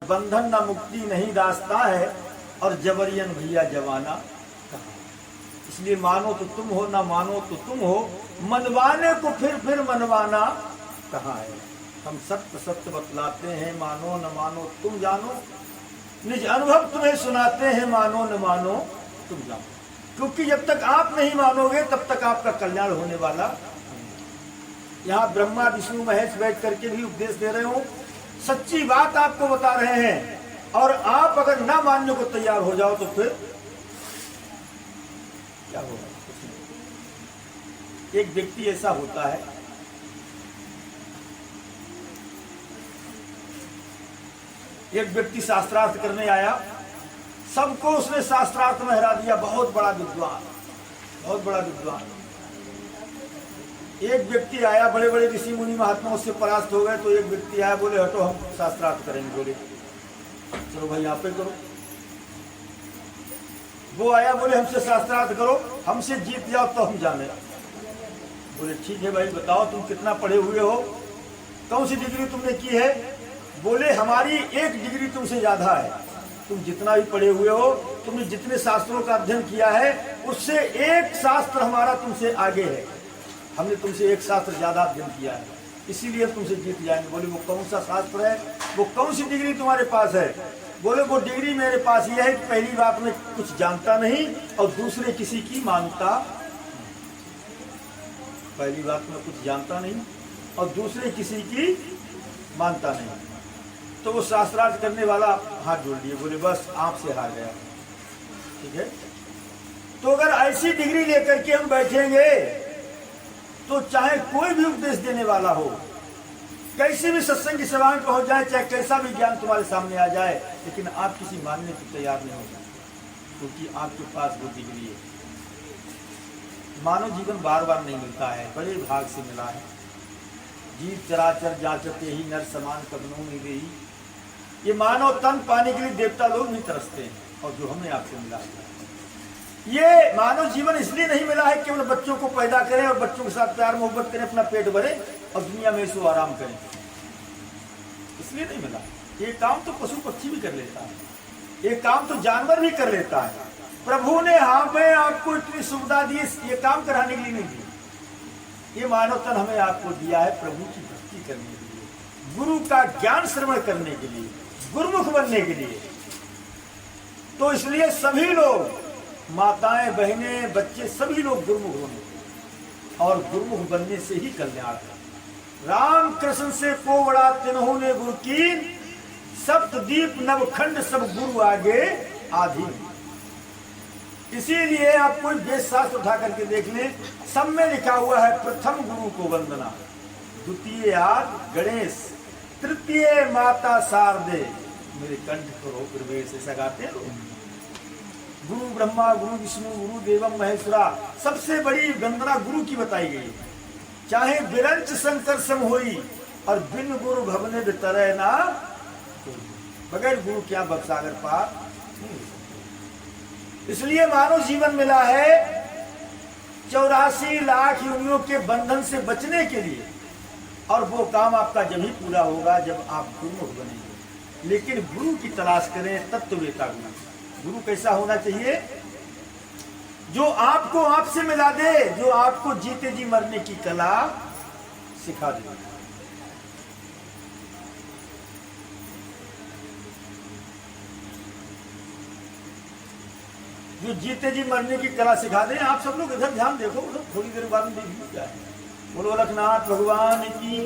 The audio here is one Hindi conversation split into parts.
बंधन न मुक्ति नहीं रास्ता है और जबरियन भैया जवाना कहाँ। इसलिए मानो तो तुम हो, ना मानो तो तुम हो, मनवाने को फिर मनवाना कहाँ है। हम सत्य सत्य बतलाते हैं, मानो न मानो तुम जानो, निज अनुभव तुम्हें सुनाते हैं, मानो न मानो तुम जानो। क्योंकि जब तक आप नहीं मानोगे तब तक आपका कल्याण होने वाला। यहाँ ब्रह्मा विष्णु महेश बैठ करके भी उपदेश दे रहे हो, सच्ची बात आपको बता रहे हैं, और आप अगर ना मानने को तैयार हो जाओ तो फिर क्या होगा। एक व्यक्ति ऐसा होता है, एक व्यक्ति शास्त्रार्थ करने आया, सबको उसने शास्त्रार्थ में हरा दिया, बहुत बड़ा विद्वान, बहुत बड़ा विद्वान। एक व्यक्ति आया, बड़े बड़े ऋषि मुनि महात्मा उससे परास्त हो गए, तो एक व्यक्ति आया, बोले हटो हम शास्त्रार्थ करेंगे। बोले चलो भाई आप ही करो। वो आया, बोले हमसे शास्त्रार्थ करो, हमसे जीत जाओ तो हम जाने। बोले ठीक है भाई बताओ तुम कितना पढ़े हुए हो, कौन सी डिग्री तुमने की है। बोले हमारी एक डिग्री तुमसे ज्यादा है, तुम जितना भी पढ़े हुए हो, तुमने जितने शास्त्रों का अध्ययन किया है उससे एक शास्त्र हमारा तुमसे आगे है, हमने तुमसे एक शास्त्र ज्यादा अध्ययन किया है, इसीलिए तुमसे जीत जाएंगे। बोले वो कौन सा शास्त्र है, वो कौन सी डिग्री तुम्हारे पास है। बोले वो डिग्री मेरे पास ये है कि पहली बात मैं कुछ जानता नहीं और दूसरे किसी की मानता। पहली बात मैं कुछ जानता नहीं और दूसरे किसी की मानता नहीं। तो वो शास्त्रार्थ करने वाला हाथ जोड़ लिए, बोले बस आपसे हार गया। ठीक है, तो अगर ऐसी डिग्री लेकर के हम बैठेंगे तो चाहे कोई भी उपदेश देने वाला हो, कैसी भी सत्संग की सभा में पहुंच जाए, चाहे कैसा भी ज्ञान तुम्हारे सामने आ जाए, लेकिन आप किसी मानने को तैयार नहीं हो सकते, क्योंकि आपके पास वो डिग्री है। मानव जीवन बार बार नहीं मिलता है, बड़े भाग से मिला है। जीव चराचर जाचते ही नर समान कदमों में गई। ये मानव तन पाने के लिए देवता लोग भी तरसते हैं, और जो हमें आपसे मिला है ये मानव जीवन इसलिए नहीं मिला है कि केवल बच्चों को पैदा करें और बच्चों के साथ प्यार मोहब्बत करें, अपना पेट भरे और दुनिया में सो आराम करें, इसलिए नहीं मिला। ये काम तो पशु पक्षी भी कर लेता है, ये काम तो जानवर भी कर लेता है। प्रभु ने हाँ मैं आपको इतनी सुविधा दी, ये काम कराने के लिए नहीं दी। ये मानव तन हमें आपको दिया है प्रभु की भक्ति करने के लिए, गुरु का ज्ञान श्रवण करने के लिए, गुरुमुख बनने के लिए। तो इसलिए सभी लोग, माताएं बहनें बच्चे सभी लोग गुरुमुख होने, और गुरुमुख बनने से ही कल्याण है। राम कृष्ण से को बड़ा तिन्हों ने गुरु की, सप्तदीप नवखंड सब गुरु आगे आधीन। इसीलिए आप कोई वेद शास्त्र उठा करके देख लें, सब में लिखा हुआ है प्रथम गुरु को वंदना, द्वितीय आद गणेश, तृतीय माता शारदे, मेरे कंठ करो प्रवेश, ऐसा गाते हैं लोग। गुरु ब्रह्मा गुरु विष्णु गुरु देवम महेश्वरा, सबसे बड़ी वंदना गुरु की बताई गई। चाहे बिरंच शंकर सम होई और बिन गुरु भवने तरह ना, बगैर गुरु क्या भवसागर पार। इसलिए मानव जीवन मिला है 84 लाख योनियों के बंधन से बचने के लिए, और वो काम आपका जब ही पूरा होगा जब आप गुरुमुख बनेंगे। लेकिन गुरु की तलाश करें, तत्ववेता गुरु। गुरु कैसा होना चाहिए, जो आपको आपसे मिला दे, जो आपको जीते जी मरने की कला सिखा दे। जो जीते जी मरने की कला सिखा दे। आप सब लोग इधर ध्यान देखो, उधर थोड़ी देर बाद में देखिए क्या है। बोलो अलखनाथ भगवान की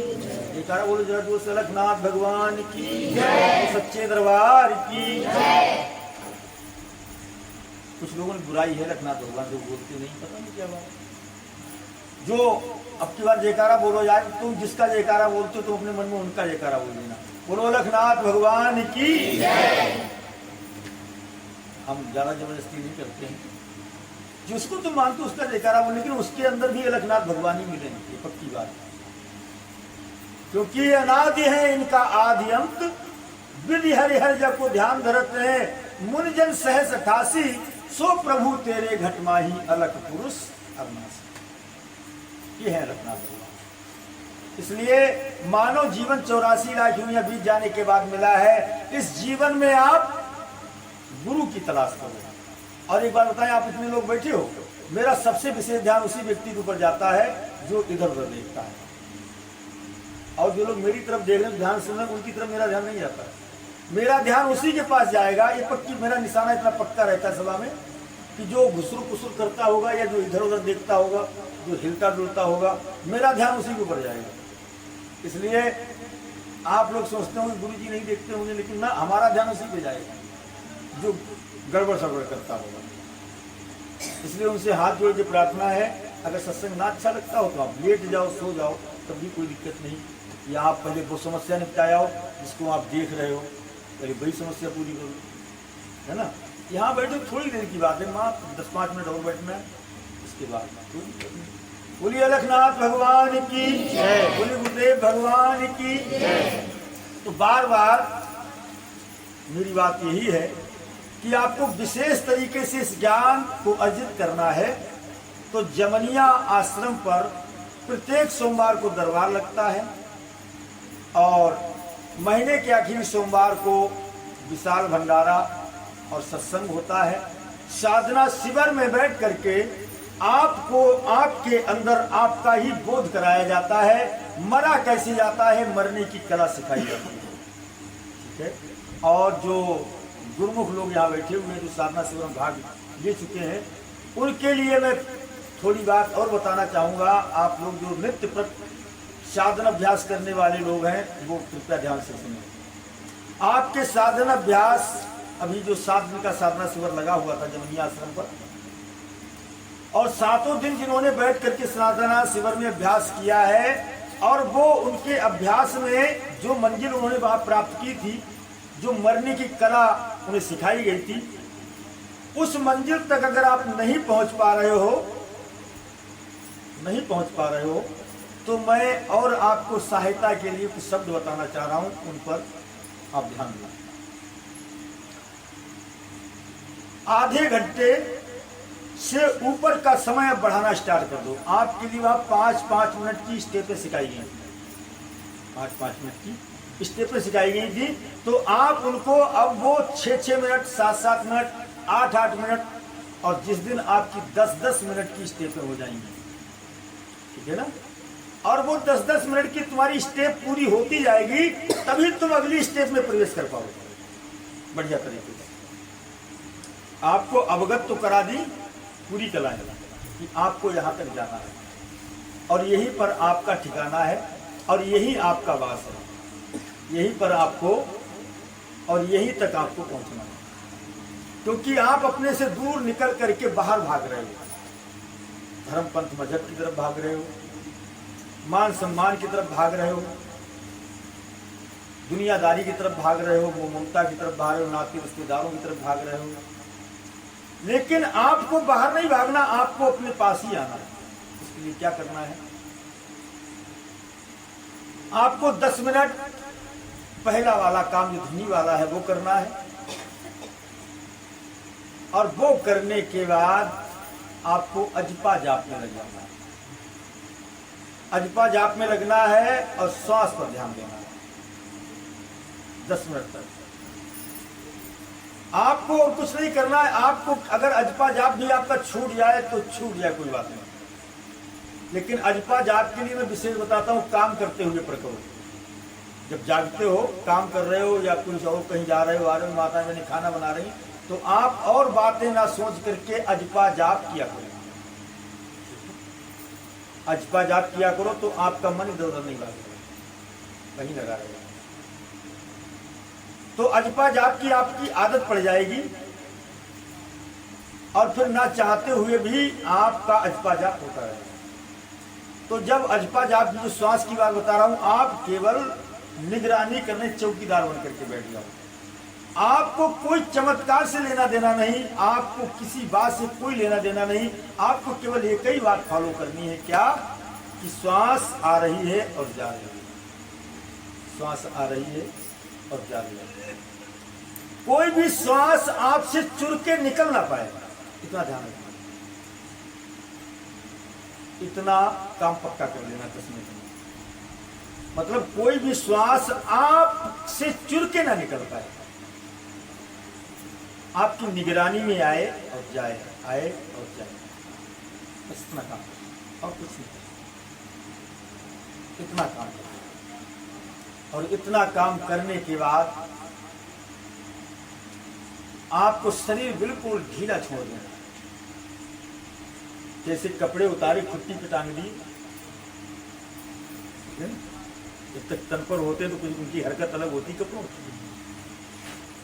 जयकारा, बोलो जरा जोर से अलखनाथ भगवान की जय, सच्चे दरबार की जय। कुछ लोगों ने बुराई है रखनाथ भगवान जो बोलते नहीं, पता नहीं क्या बात। जो अब की बार जयकारा बोलो यार, तुम जिसका जयकारा बोलते हो तुम अपने मन में उनका जयकारा बोल देना। बोलो अलखनाथ भगवान की जय। हम ज्यादा जबरदस्ती नहीं करते हैं, जिसको तुम मानते हो उसका जयकारा बोल, लेकिन उसके अंदर भी अलखनाथ भगवान ही मिलेंगे, ये पक्की बात है। क्योंकि अनादि है इनका आदि अंत, विधि हरिहर जब को ध्यान धरते हैं, मुनिजन सहस 88, सो प्रभु तेरे घटमाही अलख पुरुष अविनाशी। ये है अलखनाथ भगवान। इसलिए मानव जीवन 84 लाख यूं बीत जाने के बाद मिला है। इस जीवन में आप गुरु की तलाश करो। और एक बात बताएं, आप इतने लोग बैठे हो, मेरा सबसे विशेष ध्यान उसी व्यक्ति के ऊपर जाता है जो इधर उधर देखता है, और जो लोग मेरी तरफ देख रहे हैं ध्यान सुन रहे हैं, उनकी तरफ मेरा ध्यान नहीं जाता है। मेरा ध्यान उसी के पास जाएगा। ये पक्की मेरा निशाना इतना पक्का रहता है सभा में कि जो घुसुर पुसुर करता होगा या जो इधर उधर देखता होगा, जो हिलता डुलता होगा, मेरा ध्यान उसी के ऊपर जाएगा। इसलिए आप लोग सोचते होंगे गुरु जी नहीं देखते होंगे, लेकिन ना, हमारा ध्यान उसी पे जाएगा जो गड़बड़ सड़बड़ करता होगा। इसलिए उनसे हाथ जोड़ के प्रार्थना है, अगर सत्संग ना अच्छा लगता हो तो आप लेट जाओ, सो जाओ, तब भी कोई दिक्कत नहीं। या आप पहले वो समस्या निपटाया हो जिसको आप देख रहे हो, पहले वही समस्या पूरी करो, है ना। यहाँ बैठो, थोड़ी देर की बात है, माँ 10-5 मिनट और बैठना है, इसके बाद बोलिए अलखनाथ भगवान की जय, बोलिए गुरुदेव भगवान की जय। तो बार बार मेरी बात यही है कि आपको विशेष तरीके से इस ज्ञान को अर्जित करना है। तो जमनिया आश्रम पर प्रत्येक सोमवार को दरबार लगता है, और महीने के आखिरी सोमवार को विशाल भंडारा और सत्संग होता है। साधना शिविर में बैठ करके आपको आपके अंदर आपका ही बोध कराया जाता है, मरा कैसे जाता है, मरने की कला सिखाई जाती है, ठीक है। और जो गुरुमुख लोग यहाँ बैठे हुए हैं, जो साधना शिविर में भाग ले चुके हैं, उनके लिए मैं थोड़ी बात और बताना चाहूँगा। आप लोग जो नित्य प्रति साधना अभ्यास करने वाले लोग हैं, वो कृपया ध्यान से सुनें। आपके साधना अभ्यास, अभी जो 7 दिन का साधना शिविर लगा हुआ था जमनिया आश्रम पर, और 7 दिन जिन्होंने बैठ करके साधना शिविर में अभ्यास किया है, और वो उनके अभ्यास में जो मंजिल उन्होंने वहां प्राप्त की थी, जो मरने की कला उन्हें सिखाई गई थी, उस मंजिल तक अगर आप नहीं पहुंच पा रहे हो, तो मैं और आपको सहायता के लिए कुछ शब्द बताना चाह रहा हूं, उन पर आप ध्यान दें। आधे घंटे से ऊपर का समय अब बढ़ाना स्टार्ट कर दो। आपके लिए वहां 5-5 मिनट की स्टेपें सिखाई गई, 5-5 मिनट की स्टेपें सिखाई गई थी। तो आप उनको अब वो 6-6 मिनट, 7-7 मिनट, 8-8 मिनट, और जिस दिन आपकी 10-10 मिनट की स्टेपें हो जाएंगी, ठीक है ना। और वो 10-10 मिनट की तुम्हारी स्टेप पूरी होती जाएगी, तभी तुम अगली स्टेप में प्रवेश कर पाओगे बढ़िया तरीके से। आपको अवगत तो करा दी पूरी कलाएं कि आपको यहाँ तक जाना है, और यहीं पर आपका ठिकाना है, और यही आपका वास है, यहीं पर आपको और यहीं तक आपको पहुंचना है। क्योंकि आप अपने से दूर निकल करके बाहर भाग रहे हो, धर्म पंथ मजहब की तरफ भाग रहे हो, मान सम्मान की तरफ भाग रहे हो, दुनियादारी की तरफ भाग रहे हो, ममता की तरफ भाग रहे हो, नाते रिश्तेदारों की तरफ भाग रहे हो। लेकिन आपको बाहर नहीं भागना, आपको अपने पास ही आना है। इसके लिए क्या करना है, आपको 10 मिनट पहला वाला काम जो धनी वाला है वो करना है, और वो करने के बाद आपको अजपा जाप में लग जाना है। अजपा जाप में लगना है और श्वास पर ध्यान देना है 10 मिनट तक। आपको और कुछ नहीं करना है। आपको अगर अजपा जाप भी आपका छूट जाए तो छूट जाए, कोई बात नहीं, लेकिन अजपा जाप के लिए मैं विशेष बताता हूँ, काम करते हुए पर करो। जब जागते हो, काम कर रहे हो, या कुछ और कहीं जा रहे हो, आ रहे हो, माता मैंने खाना बना रही, तो आप और बातें ना सोच करके अजपा जाप किया करो। अजपा जाप किया करो तो आपका मन इधर उधर नहीं लगेगा, वहीं लगा रहेगा। तो अजपा जाप की आपकी आदत पड़ जाएगी, और फिर ना चाहते हुए भी आपका अजपा जाप होता रहेगा। तो जब अजपा जाप की जो श्वास की बात बता रहा हूं, आप केवल निगरानी करने चौकीदार बन करके बैठ जाओ। आपको कोई चमत्कार से लेना देना नहीं, आपको किसी बात से कोई लेना देना नहीं। आपको केवल एक ही बात फॉलो करनी है, क्या, कि श्वास आ रही है और जा रही है, श्वास आ रही है और जा रही है। कोई भी श्वास आपसे चुर के निकल ना पाए, इतना ध्यान रखना। इतना काम पक्का कर लेना 10 मिनट में। मतलब कोई भी श्वास आप से चुर के ना निकल पाए, आपकी निगरानी में आए और जाए, आए और जाए, बस इतना काम और कुछ नहीं, इतना काम। और इतना काम करने के बाद आपको शरीर बिल्कुल ढीला छोड़ देना, जैसे कपड़े उतारे खुट्टी पे टांग दी, जब तक तन पर होते तो कुछ उनकी हरकत अलग होती,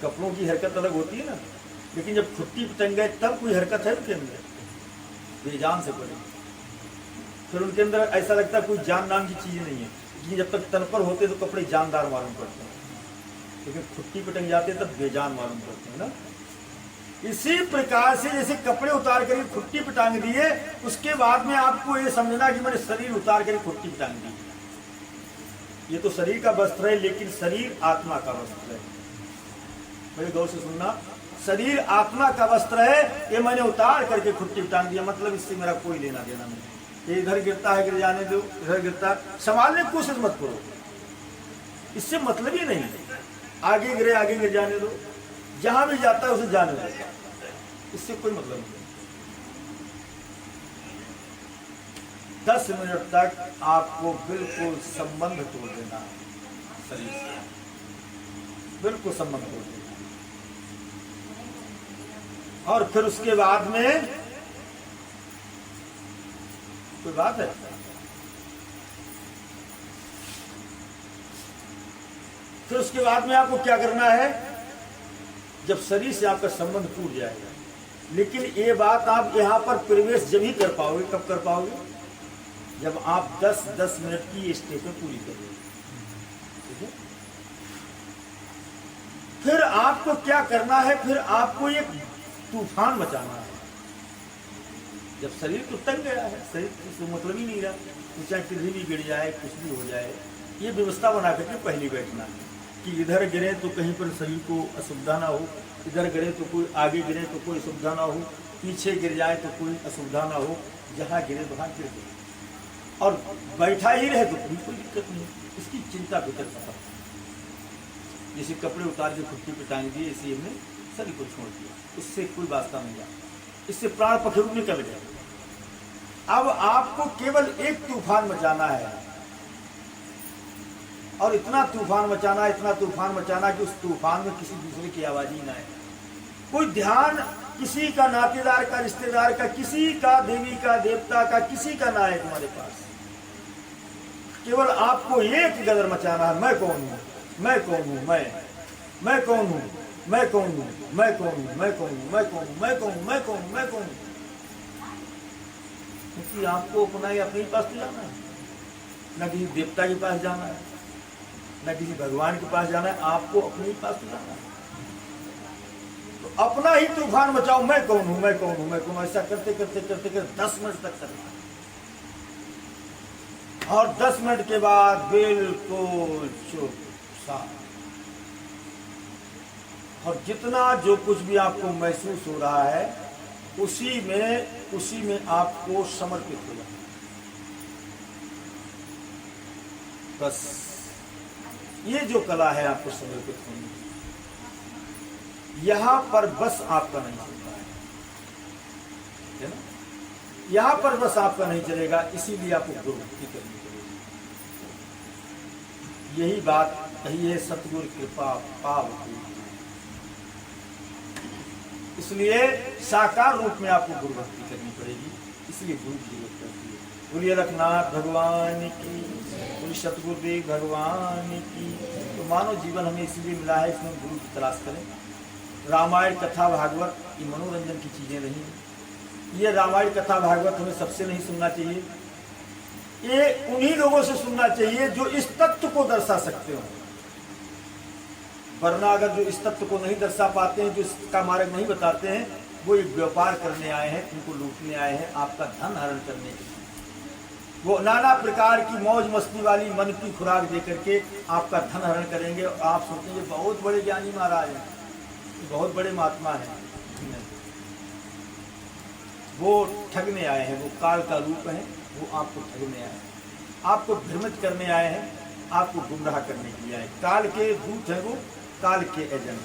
कपड़ों की हरकत अलग होती है ना, लेकिन जब खुट्टी पे टंग गए तब कोई हरकत है उनके अंदर, बेजान से पड़े, फिर उनके अंदर ऐसा लगता है कोई जान नाम की चीज नहीं है, कि जब तक तन पर होते तो कपड़े जानदार मालूम पड़ते हैं, लेकिन खुट्टी पे टंग जाते तब बेजान मालूम पड़ते हैं ना। इसी प्रकार से जैसे कपड़े उतार कर खुट्टी पे टांग दिए, उसके बाद में आपको ये समझना कि मैंने शरीर उतार कर खुट्टी पे टांग दी, ये तो शरीर का वस्त्र है, लेकिन शरीर आत्मा का वस्त्र है। मेरे गौर से सुनना, शरीर आत्मा का वस्त्र है, ये मैंने उतार करके खुट्टी पे टांग दिया, मतलब इससे मेरा कोई लेना देना नहीं, ये इधर गिरता है गिर जाने दो, इधर गिरता है संभालने की कोशिश मत करो, इससे मतलब ही नहीं, आगे गिरे आगे गिर जाने दो, जहां भी जाता है उसे जाने दो, इससे कोई मतलब नहीं। 10 मिनट तक आपको बिल्कुल संबंध तोड़ देना शरीर से, बिल्कुल संबंध तोड़ देना, और फिर उसके बाद में कोई बात है, फिर उसके बाद में आपको क्या करना है, जब शरीर से आपका संबंध टूट जाएगा, लेकिन ये बात आप यहां पर प्रवेश जब ही कर पाओगे, कब कर पाओगे, जब आप 10-10 मिनट की स्टेप पूरी करोगे, ठीक है। फिर आपको क्या करना है, फिर आपको एक तूफान मचाना है, जब शरीर तो तंग गया है, शरीर से मतलब ही नहीं रहा, तो चाहे किसी भी गिर जाए, कुछ भी हो जाए, ये व्यवस्था बना करके पहले बैठना है कि इधर गिरे तो कहीं पर शरीर को असुविधा ना हो, इधर गिरे तो कोई आगे गिरे तो कोई असुविधा ना हो, पीछे गिर जाए तो कोई असुविधा ना हो, जहाँ गिरे वहाँ गिर जाए, और बैठा ही रहे तो कोई दिक्कत नहीं, इसकी चिंता फिक्र खत्म। जैसे कपड़े उतार के खुट्टी पे टांग दिए, इसी हमने शरीर को छोड़ दिया, इससे कोई वास्ता नहीं रहा, इससे प्राण पखेरु निकल गए। अब आपको केवल एक तूफान मचाना है, और इतना तूफान मचाना, इतना तूफान मचाना कि उस तूफान में किसी दूसरे की आवाज ही ना आए, कोई ध्यान किसी का, नातेदार का, रिश्तेदार का, किसी का, देवी का, देवता का, किसी का ना है तुम्हारे पास, केवल आपको एक गदर मचाना है, मैं कौन हूं, मैं कौन हूं, मैं कौन हूं, मैं कौन हूं, मैं कौन हूं, मैं कौन हूं, मैं कौन हूं, मैं कौन हूं, मैं कौन हूं, मैं कौन हूं, क्योंकि आपको अपना ही अपने पास तो जाना है, न किसी देवता के पास जाना है, न किसी भगवान के पास जाना है, आपको अपने ही पास तो जाना है। तो अपना ही तूफान मचाओ, मैं कौन हूं, मैं कौन हूं, मैं कौन हूं, ऐसा करते करते करते करते 10 मिनट तक करना, और 10 मिनट के बाद बिल्कुल चुप शांत, और जितना जो कुछ भी आपको महसूस हो रहा है उसी में आपको समर्पित हो जाए, बस ये जो कला है आपको समर्पित होने की, यहां पर बस आपका नहीं चलता है ना, यहां पर बस आपका नहीं चलेगा, इसीलिए आपको गुरुभक्ति करनी पड़ेगी। यही बात कही है, सतगुरु कृपा पावती, इसलिए साकार रूप में आपको गुरु भक्ति करनी पड़ेगी, इसलिए गुरु की जरूरत पड़ती है। बोलिए रघुनाथ भगवान की, बोलिए सतगुरुदेव भगवान की। तो मानव जीवन हमें इसलिए मिला है, इसमें गुरु की तलाश करें। रामायण कथा भागवत ये मनोरंजन की चीजें नहीं, ये रामायण कथा भागवत हमें सबसे नहीं सुनना चाहिए, ये उन्हीं लोगों से सुनना चाहिए जो इस तत्व को दर्शा सकते हो, वरना अगर जो इस तत्व को नहीं दर्शा पाते हैं, जो इसका मार्ग नहीं बताते हैं, वो एक व्यापार करने आए हैं, उनको लूटने आए हैं, आपका धन हरण करने के लिए, वो नाना प्रकार की मौज मस्ती वाली मन की खुराक दे करके आपका धन हरण करेंगे, और आप सोचेंगे बहुत बड़े ज्ञानी महाराज हैं, बहुत बड़े महात्मा हैं, वो ठगने आए हैं, वो काल का रूप है, वो आपको ठगने आए हैं, आपको भ्रमित करने आए हैं, आपको गुमराह करने के लिए आए। काल के दूत हैं वो, काल के एजेंट।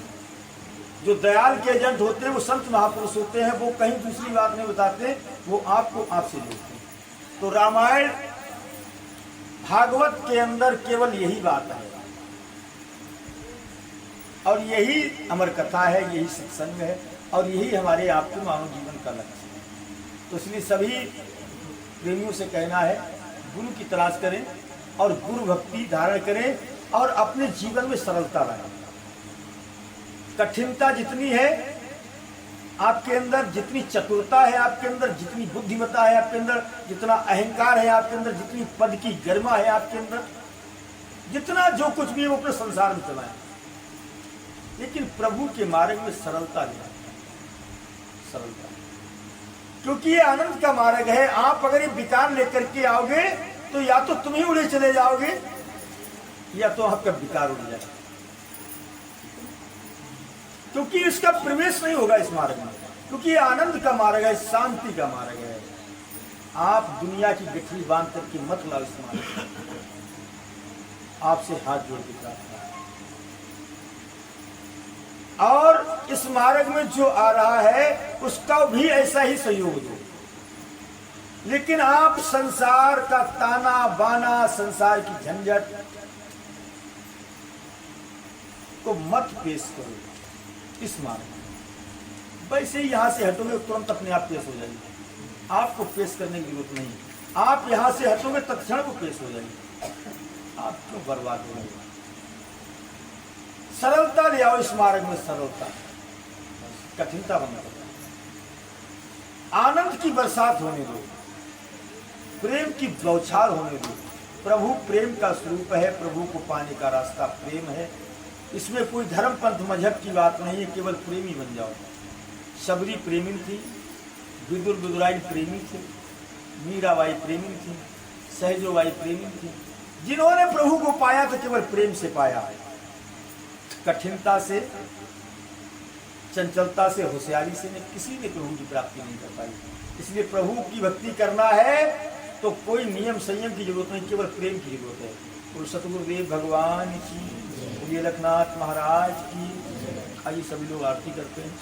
जो दयाल के एजेंट होते हैं वो संत महापुरुष होते हैं, वो कहीं दूसरी बात नहीं बताते, वो आपको आपसे जोड़ते हैं। तो रामायण भागवत के अंदर केवल यही बात है और यही अमर कथा है, यही सत्संग है और यही हमारे आपके मानव जीवन का लक्ष्य है। तो इसलिए सभी प्रेमियों से कहना है, गुरु की तलाश करें और गुरु भक्ति धारण करें और अपने जीवन में सरलता लाएं। कठिनता जितनी है आपके अंदर, जितनी चतुरता है आपके अंदर, जितनी बुद्धिमत्ता है आपके अंदर, जितना अहंकार है आपके अंदर, जितनी पद की गरिमा है आपके अंदर, जितना जो कुछ भी है वो अपने संसार में चलाएं, लेकिन प्रभु के मार्ग में सरलता ले आए। सरलता, क्योंकि ये आनंद का मार्ग है। आप अगर ये विकार लेकर के आओगे तो या तो तुम ही उड़े चले जाओगे या तो आपका विकार उड़ जाएगा, क्योंकि इसका प्रवेश नहीं होगा इस मार्ग में। क्योंकि ये आनंद का मार्ग है, शांति का मार्ग है। आप दुनिया की गठरी बांध करके मत लाओ इस मार्ग में। आपसे हाथ जोड़ के प्रार्थना, और इस मार्ग में जो आ रहा है उसका भी ऐसा ही सहयोग दो। लेकिन आप संसार का ताना बाना, संसार की झंझट को मत पेश करो इस मार्ग में। वैसे ही यहां से हटोगे तुरंत अपने आप पेश हो जाएगी, आपको पेश करने की जरूरत नहीं। आप यहां से हटोगे तत्क्षण वो पेश हो जाएगी। आप क्यों बर्बाद हो गए? सरलता ले आओ इस मार्ग में, सरलता, कठिनता बंद करो। आनंद की बरसात होने दो, प्रेम की बौछार होने दो। प्रभु प्रेम का स्वरूप है, प्रभु को पाने का रास्ता प्रेम है। इसमें कोई धर्म पंथ मजहब की बात नहीं है, केवल प्रेमी बन जाओ। शबरी प्रेमिन थी, विदुर विदुराई प्रेमी थे, मीराबाई प्रेमी थी, सहजोबाई प्रेमी थी। जिन्होंने प्रभु को पाया तो केवल प्रेम से पाया है, कठिनता से, चंचलता से, होशियारी से ने किसी ने प्रभु की प्राप्ति नहीं कर पाई। इसलिए प्रभु की भक्ति करना है तो कोई नियम संयम की जरूरत नहीं, केवल प्रेम की जरूरत है। और सतगुरुदेव भगवान की, गोरखनाथ महाराज की। आइए सभी लोग आरती करते हैं।